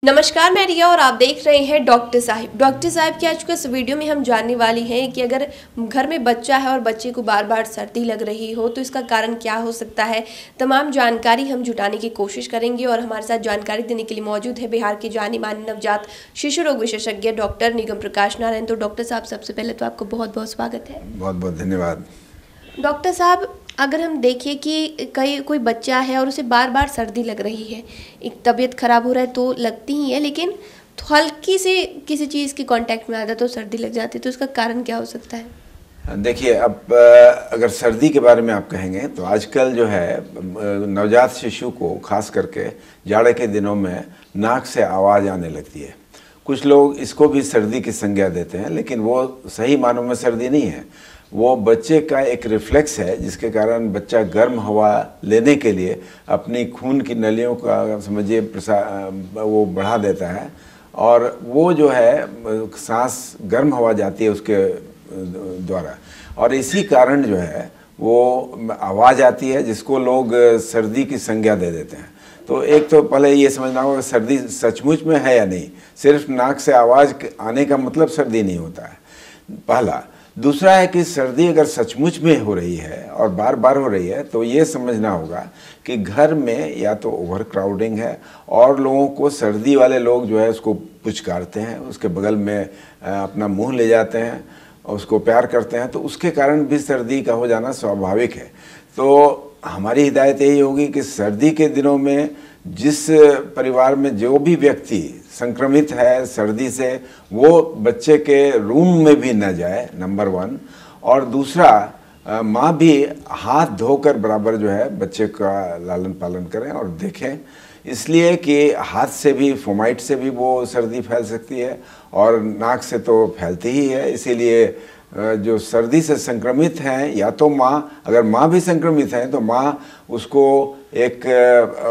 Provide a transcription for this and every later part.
नमस्कार, मैं रिया और आप देख रहे हैं डॉक्टर साहिब की आज के इस वीडियो में हम जानने वाली हैं कि अगर घर में बच्चा है और बच्चे को बार बार सर्दी लग रही हो तो इसका कारण क्या हो सकता है। तमाम जानकारी हम जुटाने की कोशिश करेंगे और हमारे साथ जानकारी देने के लिए मौजूद है बिहार के जाने माने नवजात शिशु रोग विशेषज्ञ डॉक्टर निगम प्रकाश नारायण। तो डॉक्टर साहब, सबसे पहले तो आपको बहुत बहुत स्वागत है। बहुत बहुत धन्यवाद। डॉक्टर साहब, अगर हम देखें कि कोई बच्चा है और उसे बार बार सर्दी लग रही है, एक तबीयत खराब हो रहा है तो लगती ही है, लेकिन हल्की से किसी चीज़ के कांटेक्ट में आता तो सर्दी लग जाती है, तो इसका कारण क्या हो सकता है? देखिए, अब अगर सर्दी के बारे में आप कहेंगे तो आजकल जो है नवजात शिशु को खास करके जाड़े के दिनों में नाक से आवाज़ आने लगती है। कुछ लोग इसको भी सर्दी की संज्ञा देते हैं, लेकिन वो सही मानों में सर्दी नहीं है। वो बच्चे का एक रिफ्लेक्स है जिसके कारण बच्चा गर्म हवा लेने के लिए अपनी खून की नलियों का समझिए वो बढ़ा देता है और वो जो है सांस गर्म हवा जाती है उसके द्वारा, और इसी कारण जो है वो आवाज़ आती है जिसको लोग सर्दी की संज्ञा दे देते हैं। तो एक तो पहले ये समझना होगा सर्दी सचमुच में है या नहीं। सिर्फ नाक से आवाज़ आने का मतलब सर्दी नहीं होता है, पहला। दूसरा है कि सर्दी अगर सचमुच में हो रही है और बार बार हो रही है तो ये समझना होगा कि घर में या तो ओवर क्राउडिंग है और लोगों को सर्दी वाले लोग जो है उसको पुचकारते हैं, उसके बगल में अपना मुंह ले जाते हैं और उसको प्यार करते हैं, तो उसके कारण भी सर्दी का हो जाना स्वाभाविक है। तो हमारी हिदायत यही होगी कि सर्दी के दिनों में जिस परिवार में जो भी व्यक्ति संक्रमित है सर्दी से, वो बच्चे के रूम में भी न जाए, नंबर 1। और दूसरा, माँ भी हाथ धोकर बराबर जो है बच्चे का लालन पालन करें और देखें, इसलिए कि हाथ से भी, फोमाइट से भी वो सर्दी फैल सकती है और नाक से तो फैलती ही है। इसीलिए जो सर्दी से संक्रमित हैं, या तो माँ, अगर माँ भी संक्रमित हैं तो माँ उसको एक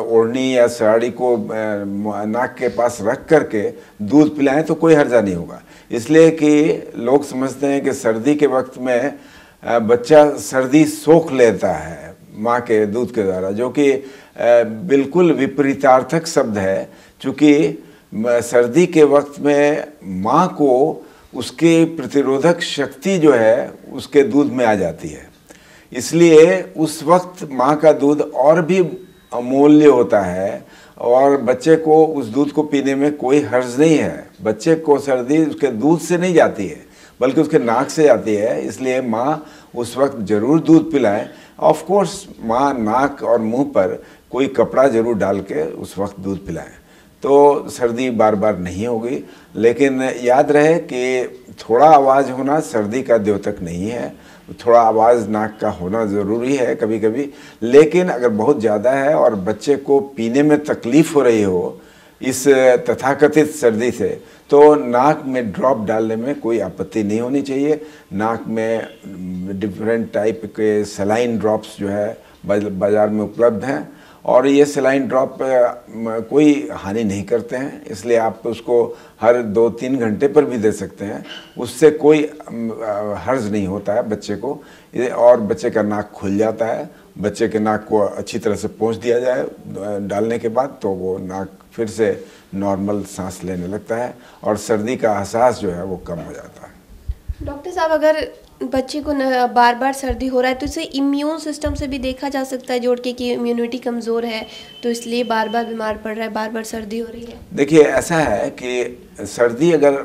ओढ़नी या साड़ी को नाक के पास रख करके दूध पिलाएं तो कोई हर्जा नहीं होगा। इसलिए कि लोग समझते हैं कि सर्दी के वक्त में बच्चा सर्दी सोख लेता है माँ के दूध के द्वारा, जो कि बिल्कुल विपरीतार्थक शब्द है। चूँकि सर्दी के वक्त में माँ को उसकी प्रतिरोधक शक्ति जो है उसके दूध में आ जाती है, इसलिए उस वक्त माँ का दूध और भी अमूल्य होता है और बच्चे को उस दूध को पीने में कोई हर्ज नहीं है। बच्चे को सर्दी उसके दूध से नहीं जाती है बल्कि उसके नाक से जाती है, इसलिए माँ उस वक्त ज़रूर दूध पिलाएं। ऑफ कोर्स माँ नाक और मुंह पर कोई कपड़ा ज़रूर डाल के उस वक्त दूध पिलाएं तो सर्दी बार बार नहीं होगी। लेकिन याद रहे कि थोड़ा आवाज़ होना सर्दी का द्योतक नहीं है। थोड़ा आवाज़ नाक का होना ज़रूरी है कभी कभी, लेकिन अगर बहुत ज़्यादा है और बच्चे को पीने में तकलीफ़ हो रही हो इस तथाकथित सर्दी से, तो नाक में ड्रॉप डालने में कोई आपत्ति नहीं होनी चाहिए। नाक में डिफरेंट टाइप के सलाइन ड्रॉप्स जो है बाज़ार में उपलब्ध हैं और ये सलाइन ड्रॉप कोई हानि नहीं करते हैं, इसलिए आप उसको हर 2-3 घंटे पर भी दे सकते हैं, उससे कोई हर्ज नहीं होता है बच्चे को। और बच्चे का नाक खुल जाता है। बच्चे के नाक को अच्छी तरह से पोंछ दिया जाए डालने के बाद तो वो नाक फिर से नॉर्मल सांस लेने लगता है और सर्दी का एहसास जो है वो कम हो जाता है। डॉक्टर साहब, अगर बच्चे को बार बार सर्दी हो रहा है तो इसे इम्यून सिस्टम से भी देखा जा सकता है जोड़ के कि इम्यूनिटी कमज़ोर है तो इसलिए बार बार बीमार पड़ रहा है, बार बार सर्दी हो रही है? देखिए, ऐसा है कि सर्दी अगर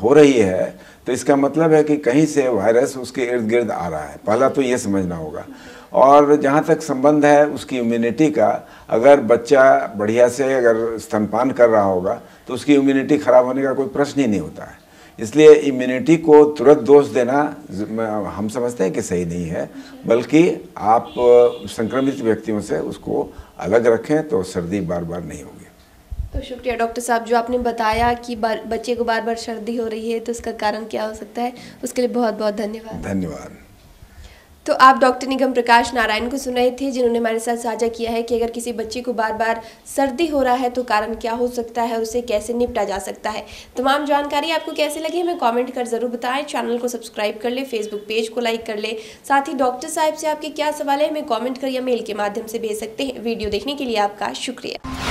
हो रही है तो इसका मतलब है कि कहीं से वायरस उसके इर्द गिर्द आ रहा है, पहला तो ये समझना होगा। और जहाँ तक संबंध है उसकी इम्यूनिटी का, अगर बच्चा बढ़िया से अगर स्तनपान कर रहा होगा तो उसकी इम्यूनिटी ख़राब होने का कोई प्रश्न ही नहीं होता है। इसलिए इम्यूनिटी को तुरंत दोष देना हम समझते हैं कि सही नहीं है, बल्कि आप संक्रमित व्यक्तियों से उसको अलग रखें तो सर्दी बार बार नहीं होगी। तो शुक्रिया डॉक्टर साहब, जो आपने बताया कि बच्चे को बार बार सर्दी हो रही है तो इसका कारण क्या हो सकता है, उसके लिए बहुत बहुत धन्यवाद। धन्यवाद। तो आप डॉक्टर निगम प्रकाश नारायण को सुन रहे थे, जिन्होंने हमारे साथ साझा किया है कि अगर किसी बच्चे को बार बार सर्दी हो रहा है तो कारण क्या हो सकता है, उसे कैसे निपटा जा सकता है। तमाम जानकारी आपको कैसे लगी हमें कमेंट कर ज़रूर बताएं। चैनल को सब्सक्राइब कर ले, फेसबुक पेज को लाइक कर ले। साथ ही डॉक्टर साहब से आपके क्या सवाल है हमें कॉमेंट कर या मेल के माध्यम से भेज सकते हैं। वीडियो देखने के लिए आपका शुक्रिया।